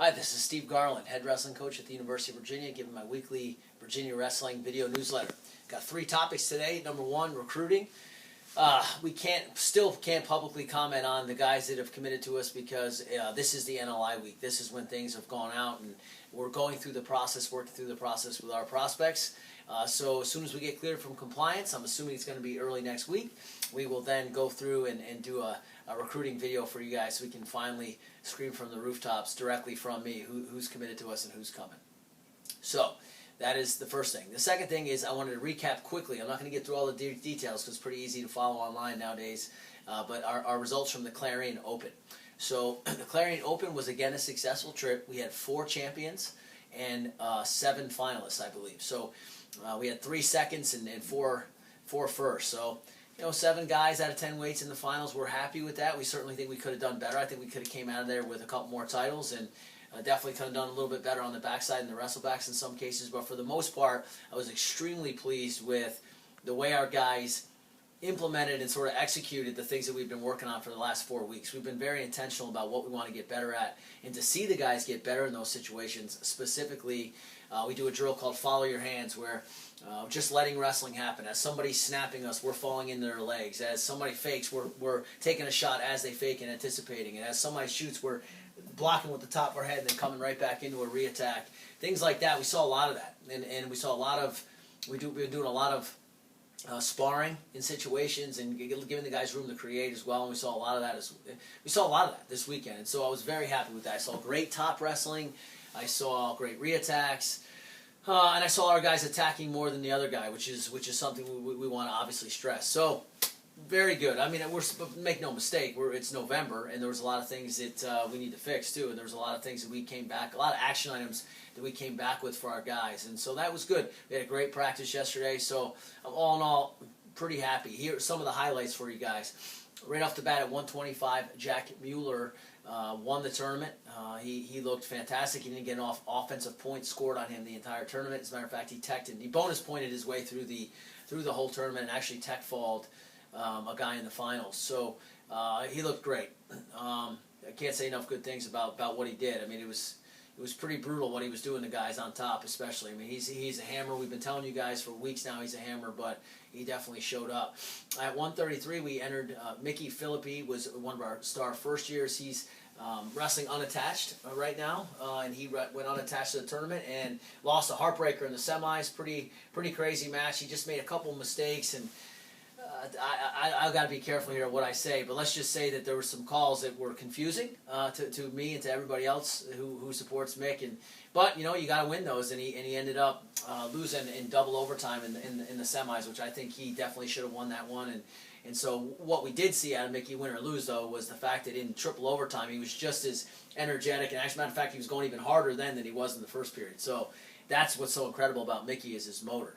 Hi, this is Steve Garland, head wrestling coach at the University of Virginia, giving my weekly Virginia Wrestling video newsletter. Got 3 topics today. Number 1, recruiting. We still can't publicly comment on the guys that have committed to us because this is the NLI week. This is when things have gone out and we're going through the process, working through the process with our prospects. So as soon as we get cleared from compliance, I'm assuming it's going to be early next week, we will then go through and do a recruiting video for you guys so we can finally scream from the rooftops directly from me who's committed to us and who's coming. So that is the first thing. The second thing is I wanted to recap quickly. I'm not going to get through all the details because it's pretty easy to follow online nowadays, but our results from the Clarion Open. So the Clarion Open was again a successful trip. We had 4 champions and 7 finalists, I believe. So we had 3 seconds and 4 firsts. So 7 guys out of 10 weights in the finals. We're happy with that. We certainly think we could have done better. I think we could have came out of there with a couple more titles and definitely could have done a little bit better on the backside and the wrestlebacks in some cases. But for the most part, I was extremely pleased with the way our guys implemented and sort of executed the things that we've been working on for the last 4 weeks. We've been very intentional about what we want to get better at, and to see the guys get better in those situations. Specifically, we do a drill called Follow Your Hands, where just letting wrestling happen. As somebody's snapping us, we're falling into their legs. As somebody fakes, we're taking a shot as they fake and anticipating. And as somebody shoots, we're blocking with the top of our head and then coming right back into a reattack. Things like that. We saw a lot of that, and we saw a lot of. We've been doing a lot of sparring in situations and giving the guys room to create as well. And we saw a lot of that this weekend. And so I was very happy with that. I saw great top wrestling. I saw great reattacks. And I saw our guys attacking more than the other guy, which is something we want to obviously stress. So, very good. I mean, make no mistake, it's November, and there was a lot of things that we need to fix too. And there was a lot of things that we came back, a lot of action items that we came back with for our guys, and so that was good. We had a great practice yesterday, so all in all, pretty happy. Here are some of the highlights for you guys. Right off the bat at 125, Jack Mueller won the tournament. He looked fantastic. He didn't get enough offensive points scored on him the entire tournament. As a matter of fact, he bonus pointed his way through the whole tournament and actually tech-falled a guy in the finals. So he looked great. I can't say enough good things about what he did. I mean, it was pretty brutal what he was doing to guys on top, especially. I mean, he's a hammer. We've been telling you guys for weeks now he's a hammer, but he definitely showed up. At 133, we entered Mickey Philippi, was one of our star first years. He's wrestling unattached right now, and he went unattached to the tournament and lost a heartbreaker in the semis. Pretty crazy match. He just made a couple mistakes, and I've got to be careful here what I say, but let's just say that there were some calls that were confusing to me and to everybody else who supports Mick. But you got to win those, and he ended up losing in double overtime in the semis, which I think he definitely should have won that one. And so what we did see out of Mickey, win or lose, though, was the fact that in triple overtime he was just as energetic, and as a matter of fact, he was going even harder then than he was in the first period. So that's what's so incredible about Mickey, is his motor.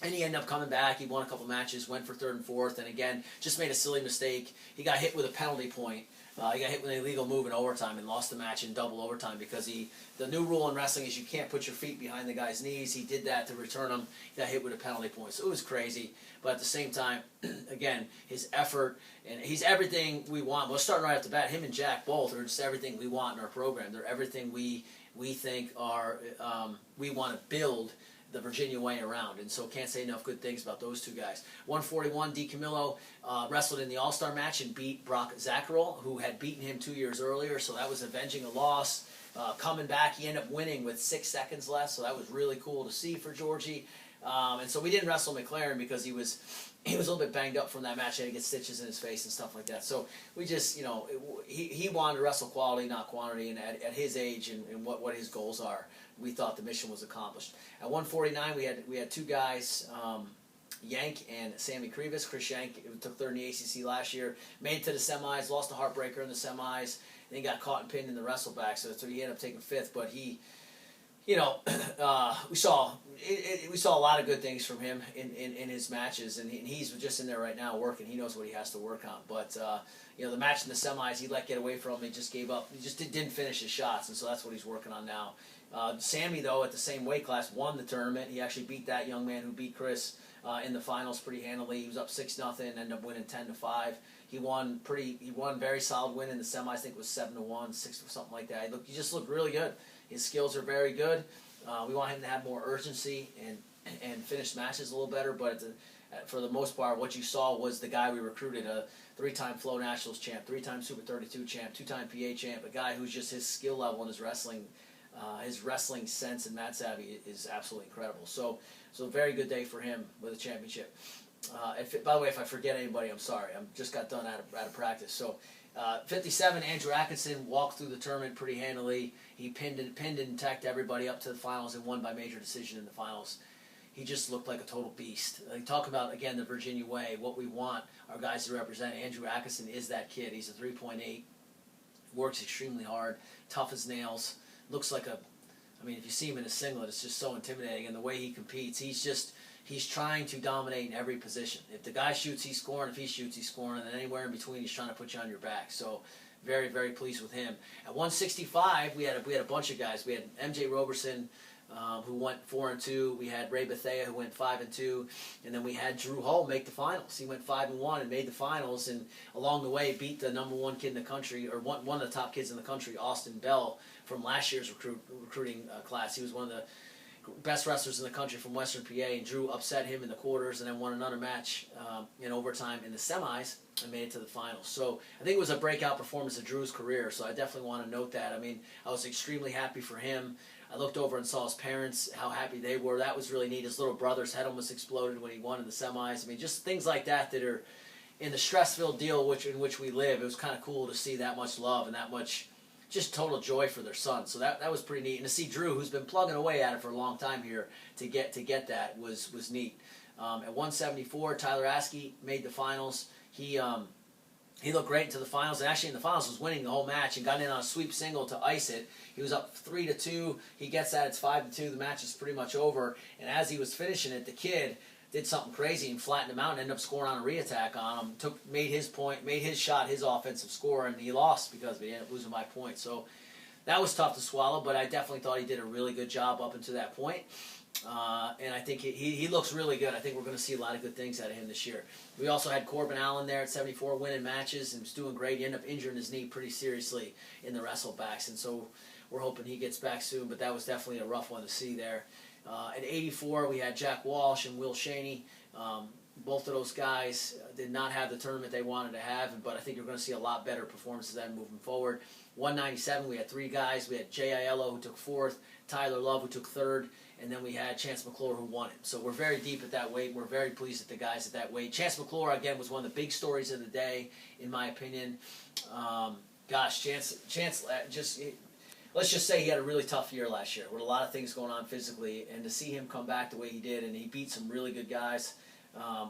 And he ended up coming back. He won a couple matches, went for 3rd and 4th, and again, just made a silly mistake. He got hit with a penalty point. He got hit with an illegal move in overtime and lost the match in double overtime because the new rule in wrestling is you can't put your feet behind the guy's knees. He did that to return him. He got hit with a penalty point. So it was crazy. But at the same time, again, his effort, and he's everything we want. Well, starting right off the bat, him and Jack both are just everything we want in our program. They're everything we think we want to build the Virginia way around, and so can't say enough good things about those 2 guys. 141, DiCamillo wrestled in the All-Star match and beat Brock Zacharel, who had beaten him 2 years earlier, so that was avenging a loss. Coming back, he ended up winning with 6 seconds left, so that was really cool to see for Georgie. And so we didn't wrestle McLaren because he was a little bit banged up from that match. He had to get stitches in his face and stuff like that. So we just, he wanted to wrestle quality, not quantity, and at his age and what his goals are, we thought the mission was accomplished. At 149, we had 2 guys, Yank and Sammy Krivas. Chris Yank took 3rd in the ACC last year, made it to the semis, lost a heartbreaker in the semis, and then got caught and pinned in the wrestleback, so he ended up taking 5th, but he... we saw a lot of good things from him in his matches, and he's just in there right now working. He knows what he has to work on. But the match in the semis, he let get away from him. He just gave up. He just didn't finish his shots, and so that's what he's working on now. Sammy, though, at the same weight class, won the tournament. He actually beat that young man who beat Chris in the finals pretty handily. He was up 6-0, ended up winning 10-5. He won very solid win in the semis. I think it was 7-1, 6 or something like that. He just looked really good. His skills are very good. We want him to have more urgency and finish matches a little better. But for the most part, what you saw was the guy we recruited, a 3-time Flow Nationals champ, 3-time Super 32 champ, 2-time PA champ, a guy who's just his skill level and his wrestling sense and mat savvy is absolutely incredible. So a very good day for him with a championship. By the way, if I forget anybody, I'm sorry. I just got done out of practice. So 57, Andrew Atkinson walked through the tournament pretty handily. He pinned and tacked everybody up to the finals and won by major decision in the finals. He just looked like a total beast. Talk about, again, the Virginia way, what we want our guys to represent. Andrew Atkinson is that kid. He's a 3.8, works extremely hard, tough as nails, looks like if you see him in a singlet, it's just so intimidating. And the way he competes, he's trying to dominate in every position. If the guy shoots, he's scoring. If he shoots, he's scoring. And then anywhere in between, he's trying to put you on your back. So very, very pleased with him. At 165, we had a bunch of guys. We had MJ Roberson, who went 4-2. We had Ray Bethea, who went 5-2, and then we had Drew Hull make the finals. He went 5-1 and made the finals, and along the way beat the #1 kid in the country, or one of the top kids in the country, Austin Bell, from last year's recruiting class. He was one of the best wrestlers in the country from Western PA, and Drew upset him in the quarters and then won another match in overtime in the semis and made it to the finals. So I think it was a breakout performance of Drew's career, so I definitely want to note that. I was extremely happy for him. I looked over and saw his parents, how happy they were. That was really neat. His little brother's head almost exploded when he won in the semis. Just things like that are in the stress-filled deal in which we live. It was kind of cool to see that much love and that much just total joy for their son. So that was pretty neat. And to see Drew, who's been plugging away at it for a long time here, to get that was neat. At 174, Tyler Askey made the finals. He looked great into the finals, and actually in the finals was winning the whole match and got in on a sweep single to ice it. He was up 3-2. He gets that, it's 5-2. The match is pretty much over. And as he was finishing it, the kid did something crazy and flattened him out and ended up scoring on a reattack on him. Made his point, made his shot, his offensive score, and he lost because he ended up losing by point. So that was tough to swallow, but I definitely thought he did a really good job up until that point. And I think he looks really good. I think we're going to see a lot of good things out of him this year. We also had Corbin Allen there at 74 winning matches and was doing great. He ended up injuring his knee pretty seriously in the wrestlebacks, and so we're hoping he gets back soon, but that was definitely a rough one to see there. At 84, we had Jack Walsh and Will Shaney. Both of those guys did not have the tournament they wanted to have, but I think you're going to see a lot better performances of them moving forward. 197, we had 3 guys. We had J.I.L.O. who took 4th, Tyler Love who took 3rd, and then we had Chance McClure who won it. So we're very deep at that weight. We're very pleased with the guys at that weight. Chance McClure, again, was one of the big stories of the day, in my opinion. Chance let's just say he had a really tough year last year with a lot of things going on physically, and to see him come back the way he did, and he beat some really good guys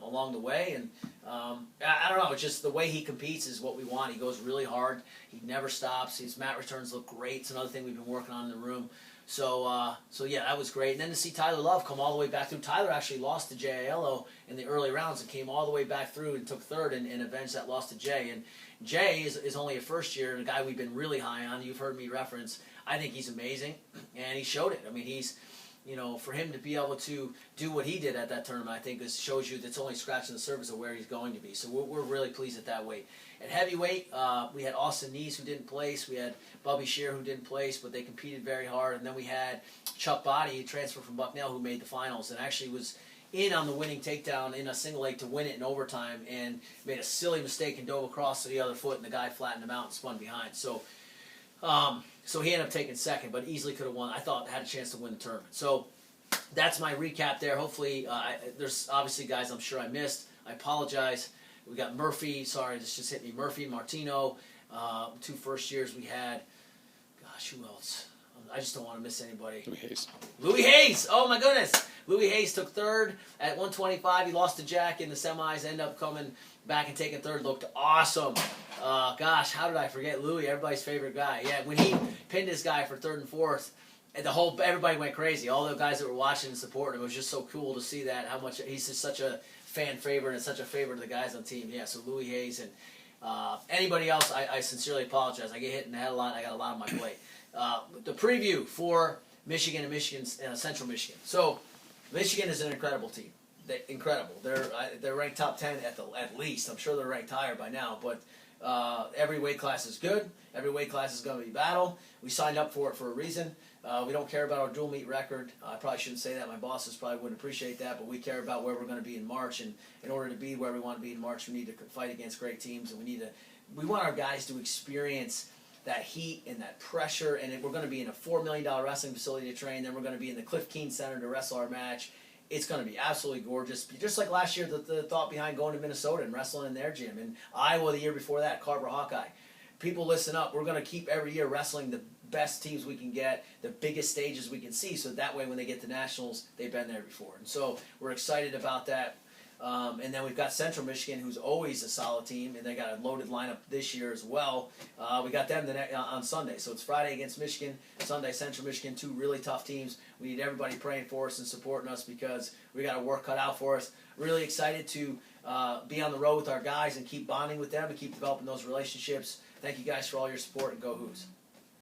along the way, and I don't know, it's just the way he competes is what we want. He goes really hard. He never stops. His mat returns look great. It's another thing we've been working on in the room. So yeah, that was great. And then to see Tyler Love come all the way back through. Tyler actually lost to J.I.L.O. in the early rounds and came all the way back through and took 3rd and avenged that loss to Jay. And Jay is only a first year and a guy we've been really high on. You've heard me reference. I think he's amazing, and he showed it. He's, for him to be able to do what he did at that tournament, I think this shows you that's only scratching the surface of where he's going to be. So we're really pleased at that weight. At heavyweight, we had Austin Nees who didn't place. We had Bubby Shear who didn't place, but they competed very hard. And then we had Chuck Body, who transferred from Bucknell, who made the finals and actually was in on the winning takedown in a single leg to win it in overtime and made a silly mistake and dove across to the other foot, and the guy flattened him out and spun behind. So he ended up taking 2nd, but easily could have won. I thought had a chance to win the tournament. So that's my recap there. Hopefully, there's obviously guys I'm sure I missed. I apologize. We got Murphy. Sorry, this just hit me. Murphy, Martino, 2 first years we had. Gosh, who else? I just don't want to miss anybody. Louis Hayes. Oh, my goodness. Louis Hayes took 3rd at 125. He lost to Jack in the semis. Ended up coming back and taking 3rd. Looked awesome. Gosh, how did I forget Louis? Everybody's favorite guy. Yeah, when he pinned his guy for 3rd and 4th, everybody went crazy. All the guys that were watching and supporting him. It was just so cool to see that, how much he's just such a fan favorite and such a favorite of the guys on the team. Yeah, so Louis Hayes and anybody else, I sincerely apologize. I get hit in the head a lot. I got a lot on my plate. The preview for Michigan and Central Michigan. So Michigan is an incredible team. incredible. They're ranked top 10 at least. I'm sure they're ranked higher by now. But every weight class is good. Every weight class is going to be battle. We signed up for it for a reason. We don't care about our dual meet record. I probably shouldn't say that. My bosses probably wouldn't appreciate that. But we care about where we're going to be in March. And in order to be where we want to be in March, we need to fight against great teams. And we want our guys to experience that heat and that pressure. And we're going to be in a $4 million wrestling facility to train. Then we're going to be in the Cliff Keen Center to wrestle our match. It's going to be absolutely gorgeous. Just like last year, the thought behind going to Minnesota and wrestling in their gym. And Iowa the year before that, Carver Hawkeye. People listen up. We're going to keep every year wrestling the best teams we can get, the biggest stages we can see, so that way when they get to nationals, they've been there before. And so we're excited about that. And then we've got Central Michigan, who's always a solid team, and they got a loaded lineup this year as well. We got them on Sunday. So it's Friday against Michigan, Sunday Central Michigan, two really tough teams. We need everybody praying for us and supporting us because we got our work cut out for us. Really excited to be on the road with our guys and keep bonding with them and keep developing those relationships. Thank you guys for all your support, and go Hoos.